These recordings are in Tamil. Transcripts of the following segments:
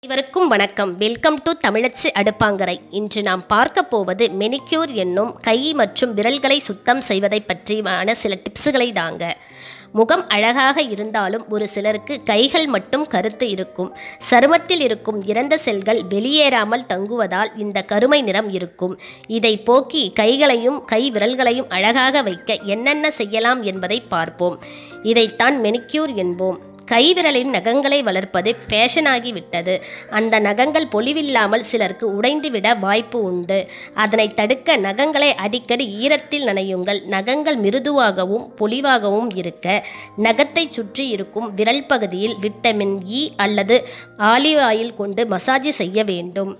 அனைவருக்கும் வணக்கம். வெல்கம் டு தமிழச்சி அடுப்பாங்கரை. இன்று நாம் பார்க்க போவது மெனிக்யூர் என்னும் கை மற்றும் விரல்களை சுத்தம் செய்வதை பற்றியான சில டிப்ஸுகளை தாங்க. முகம் அழகாக இருந்தாலும் ஒரு சிலருக்கு கைகள் மட்டும் கருத்து இருக்கும். சருமத்தில் இருக்கும் இறந்த செல்கள் வெளியேறாமல் தங்குவதால் இந்த கருமை நிறம் இருக்கும். இதை போக்கி கைகளையும் கை விரல்களையும் அழகாக வைக்க என்னென்ன செய்யலாம் என்பதை பார்ப்போம். இதைத்தான் மெனிக்யூர் என்போம். கைவிரலின் நகங்களை வளர்ப்பது ஃபேஷனாகிவிட்டது. அந்த நகங்கள் பொலிவில்லாமல் சிலருக்கு உடைந்துவிட வாய்ப்பு உண்டு. அதனை தடுக்க நகங்களை அடிக்கடி ஈரத்தில் நனையுங்கள். நகங்கள் மிருதுவாகவும் பொலிவாகவும் இருக்க நகத்தை சுற்றி இருக்கும் விரல் பகுதியில் விட்டமின் இ அல்லது ஆலிவ் ஆயில் கொண்டு மசாஜ் செய்ய வேண்டும்.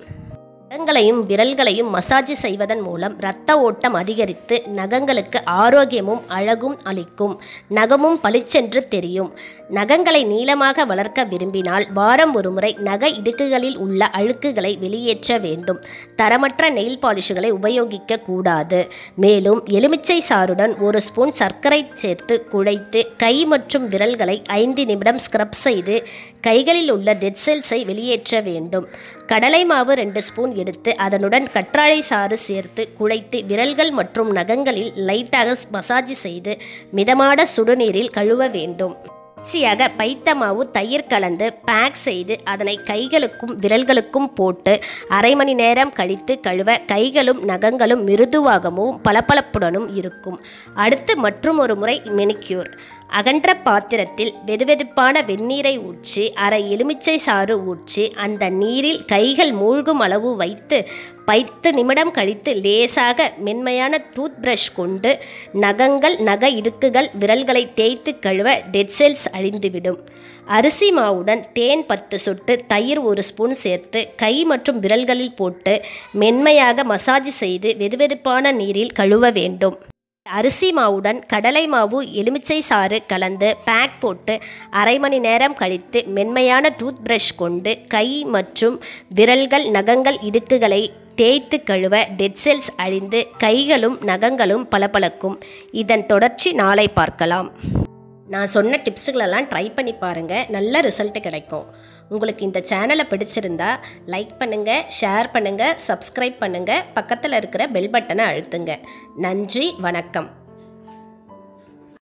நகங்களையும் விரல்களையும் மசாஜ் செய்வதன் மூலம் இரத்த ஓட்டம் அதிகரித்து நகங்களுக்கு ஆரோக்கியமும் அழகும் அளிக்கும். நகமும் பளிச்சென்று தெரியும். நகங்களை நீளமாக வளர்க்க விரும்பினால் வாரம் ஒரு முறை நக இடுக்குகளில் உள்ள அழுக்குகளை வெளியேற்ற வேண்டும். தரமற்ற நெயில் பாலிஷுகளை உபயோகிக்க கூடாது. மேலும் எலுமிச்சை சாறுடன் 1 ஸ்பூன் சர்க்கரை சேர்த்து குழைத்து கை மற்றும் விரல்களை 5 நிமிடம் ஸ்க்ரப் செய்து கைகளில் உள்ள டெட் செல்ஸை வெளியேற்ற வேண்டும். கடலை மாவு 2 ஸ்பூன் எடுத்து அதனுடன் கற்றாழை சாறு சேர்த்து குழைத்து விரல்கள் மற்றும் நகங்களில் லைட்டாக மசாஜ் செய்து மிதமான சுடுநீரில் கழுவ வேண்டும். கடைசியாக பைத்த மாவு தயிர் கலந்து பேக் செய்து அதனை கைகளுக்கும் விரல்களுக்கும் போட்டு அரை மணி நேரம் கழித்து கழுவ கைகளும் நகங்களும் மிருதுவாகவும் பளபளப்புடனும் இருக்கும். அடுத்து மற்றும் ஒரு முறை மெனிக்யூர். அகன்ற பாத்திரத்தில் வெதுவெதுப்பான வெந்நீரை ஊற்றி அரை எலுமிச்சை சாறு ஊற்றி அந்த நீரில் கைகள் மூழ்கும் அளவு வைத்து 10 நிமிடம் கழித்து லேசாக மென்மையான டூத் பிரஷ் கொண்டு நகங்கள் நக இடுக்குகள் விரல்களை தேய்த்து கழுவ டெட் செல்ஸ் அழிந்துவிடும். அரிசி மாவுடன் தேன் 10 சொட்டு தயிர் 1 ஸ்பூன் சேர்த்து கை மற்றும் விரல்களில் போட்டு மென்மையாக மசாஜ் செய்து வெதுவெதுப்பான நீரில் கழுவ வேண்டும். அரிசி மாவுடன் கடலை மாவு எலுமிச்சை சாறு கலந்து பேக் போட்டு அரை மணி நேரம் கழித்து மென்மையான டூத் பிரஷ் கொண்டு கை மற்றும் விரல்கள் நகங்கள் இடுக்குகளை தேய்த்து கழுவ டெட் செல்ஸ் அழிந்து கைகளும் நகங்களும் பளபளக்கும். இதன் தொடர்ச்சி நாளை பார்க்கலாம். நான் சொன்ன டிப்ஸுகளெல்லாம் ட்ரை பண்ணி பாருங்கள். நல்ல ரிசல்ட் கிடைக்கும். உங்களுக்கு இந்த சேனலை பிடிச்சிருந்தா லைக் பண்ணுங்கள், ஷேர் பண்ணுங்கள், சப்ஸ்கிரைப் பண்ணுங்கள், பக்கத்தில் இருக்கிற பெல் பட்டனை அழுத்துங்க. நன்றி, வணக்கம்.